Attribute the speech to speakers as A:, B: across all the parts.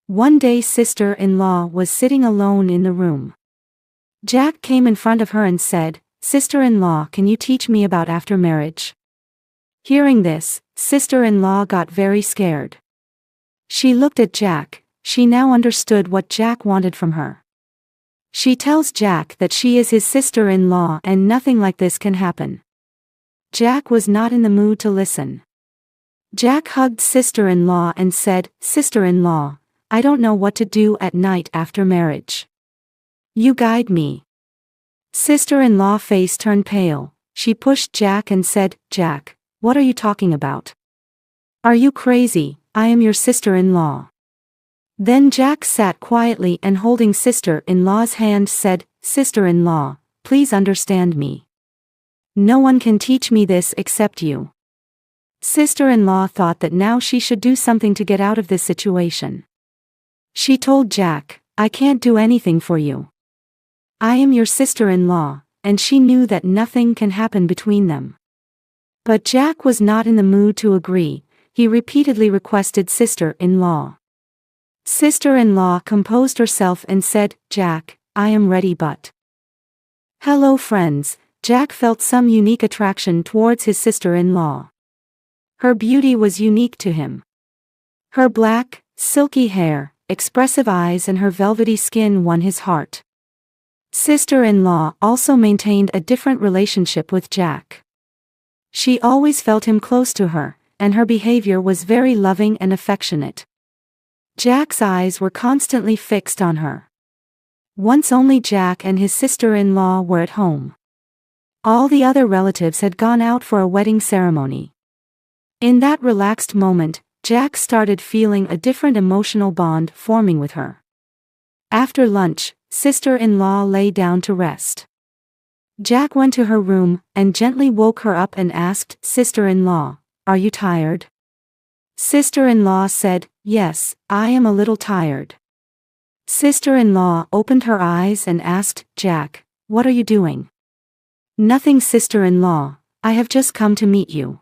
A: One day sister-in-law was sitting alone in the room. Jack came in front of her and said, "Sister-in-law, can you teach me about after marriage?" Hearing this, sister-in-law got very scared. She looked at Jack. She now understood what Jack wanted from her. She tells Jack that she is his sister-in-law and nothing like this can happen. Jack was not in the mood to listen. Jack hugged sister-in-law and said, "Sister-in-law, I don't know what to do at night after marriage. You guide me." Sister-in-law face turned pale. She pushed Jack and said, "Jack, what are you talking about? Are you crazy? I am your sister-in-law." Then Jack sat quietly and holding sister-in-law's hand said, "Sister-in-law, please understand me. No one can teach me this except you." Sister-in-law thought that now she should do something to get out of this situation. She told Jack, "I can't do anything for you. I am your sister-in-law," and she knew that nothing can happen between them. But Jack was not in the mood to agree. He repeatedly requested sister-in-law. Sister-in-law composed herself and said, "Jack, I am ready but..." Hello friends, Jack felt some unique attraction towards his sister-in-law. Her beauty was unique to him. Her black, silky hair, expressive eyes and her velvety skin won his heart. Sister-in-law also maintained a different relationship with Jack. She always felt him close to her, and her behavior was very loving and affectionate. Jack's eyes were constantly fixed on her. Once only Jack and his sister-in-law were at home. All the other relatives had gone out for a wedding ceremony. In that relaxed moment, Jack started feeling a different emotional bond forming with her. After lunch, sister-in-law lay down to rest. Jack went to her room and gently woke her up and asked, "Sister-in-law, are you tired?" Sister-in-law said, "Yes, I am a little tired." Sister-in-law opened her eyes and asked, "Jack, what are you doing?" "Nothing, sister-in-law, I have just come to meet you."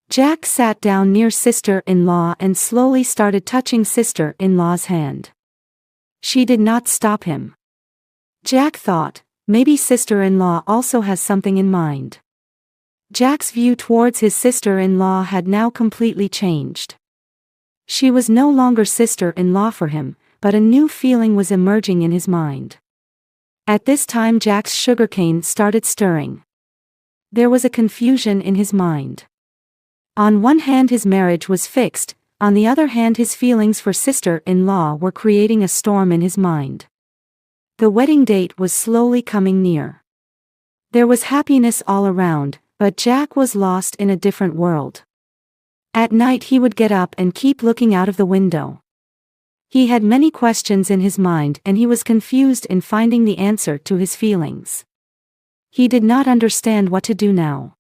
A: Jack sat down near sister-in-law and slowly started touching sister-in-law's hand. She did not stop him. Jack thought, maybe sister-in-law also has something in mind. Jack's view towards his sister-in-law had now completely changed. She was no longer sister-in-law for him, but a new feeling was emerging in his mind. At this time Jack's sugarcane started stirring. There was a confusion in his mind. On one hand his marriage was fixed, on the other hand his feelings for sister-in-law were creating a storm in his mind. The wedding date was slowly coming near. There was happiness all around, but Jack was lost in a different world. At night he would get up and keep looking out of the window. He had many questions in his mind and he was confused in finding the answer to his feelings. He did not understand what to do now.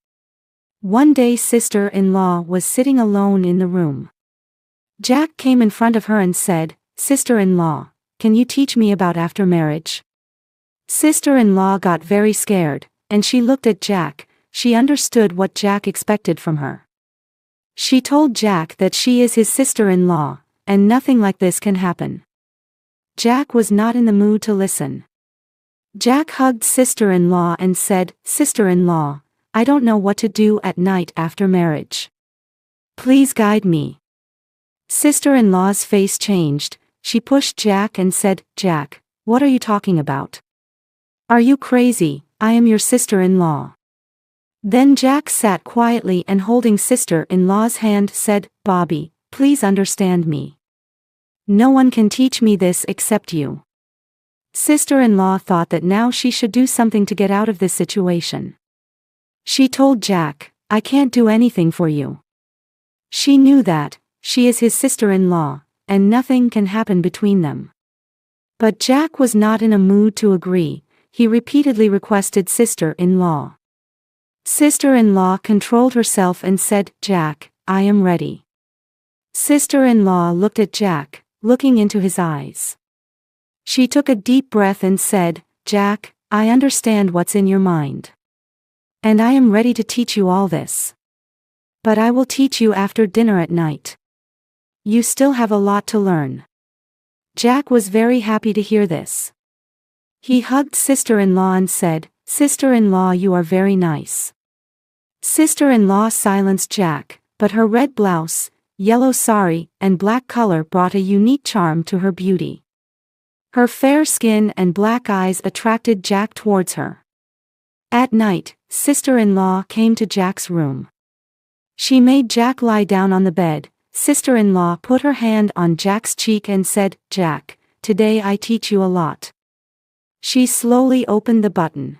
A: One day sister-in-law was sitting alone in the room. Jack came in front of her and said, "Sister-in-law, can you teach me about after marriage?" Sister-in-law got very scared, and she looked at Jack. She understood what Jack expected from her. She told Jack that she is his sister-in-law, and nothing like this can happen. Jack was not in the mood to listen. Jack hugged sister-in-law and said, "Sister-in-law, I don't know what to do at night after marriage. Please guide me." Sister-in-law's face changed. She pushed Jack and said, "Jack, what are you talking about? Are you crazy? I am your sister-in-law." Then Jack sat quietly and holding sister-in-law's hand said, "Bobby, please understand me. No one can teach me this except you." Sister-in-law thought that now she should do something to get out of this situation. She told Jack, "I can't do anything for you." She knew that, she is his sister-in-law, and nothing can happen between them. But Jack was not in a mood to agree. He repeatedly requested sister-in-law. Sister-in-law controlled herself and said, "Jack, I am ready." Sister-in-law looked at Jack, looking into his eyes. She took a deep breath and said, "Jack, I understand what's in your mind. And I am ready to teach you all this. But I will teach you after dinner at night. You still have a lot to learn." Jack was very happy to hear this. He hugged sister-in-law and said, "Sister-in-law, you are very nice." Sister-in-law silenced Jack, but her red blouse, yellow sari, and black color brought a unique charm to her beauty. Her fair skin and black eyes attracted Jack towards her. At night, sister-in-law came to Jack's room. She made Jack lie down on the bed. Sister-in-law put her hand on Jack's cheek and said, "Jack, today I teach you a lot." She slowly opened the button.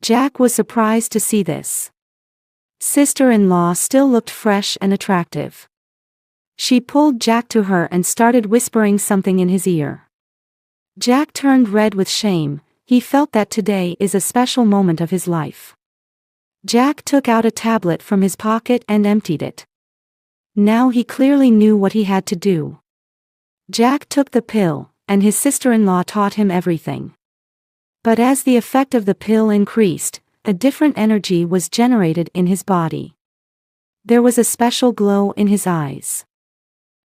A: Jack was surprised to see this. Sister-in-law still looked fresh and attractive. She pulled Jack to her and started whispering something in his ear. Jack turned red with shame. He felt that today is a special moment of his life. Jack took out a tablet from his pocket and emptied it. Now he clearly knew what he had to do. Jack took the pill, and his sister-in-law taught him everything. But as the effect of the pill increased, a different energy was generated in his body. There was a special glow in his eyes.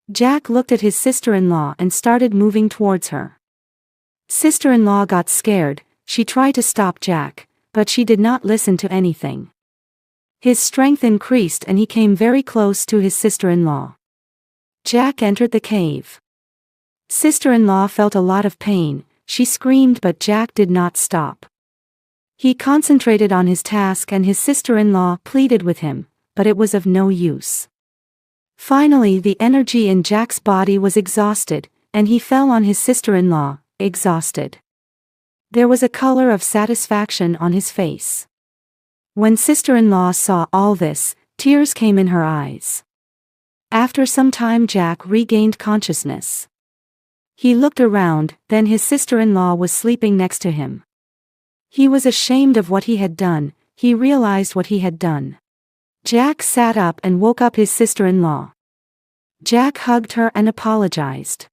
A: Jack looked at his sister-in-law and started moving towards her. Sister-in-law got scared. She tried to stop Jack, but she did not listen to anything. His strength increased and he came very close to his sister-in-law. Jack entered the cave. Sister-in-law felt a lot of pain. She screamed, but Jack did not stop. He concentrated on his task and his sister-in-law pleaded with him, but it was of no use. Finally, the energy in Jack's body was exhausted, and he fell on his sister-in-law, exhausted. There was a color of satisfaction on his face. When sister-in-law saw all this, tears came in her eyes. After some time, Jack regained consciousness. He looked around, then his sister-in-law was sleeping next to him. He was ashamed of what he had done. He realized what he had done. Jack sat up and woke up his sister-in-law. Jack hugged her and apologized.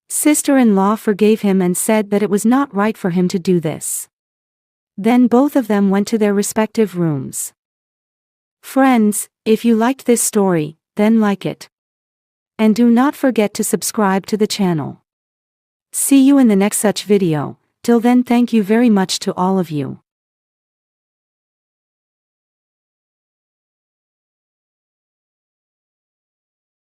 A: Sister-in-law forgave him and said that it was not right for him to do this. Then both of them went to their respective rooms. Friends, if you liked this story, then like it. And do not forget to subscribe to the channel. See you in the next such video. Till then, thank you very much to all of you.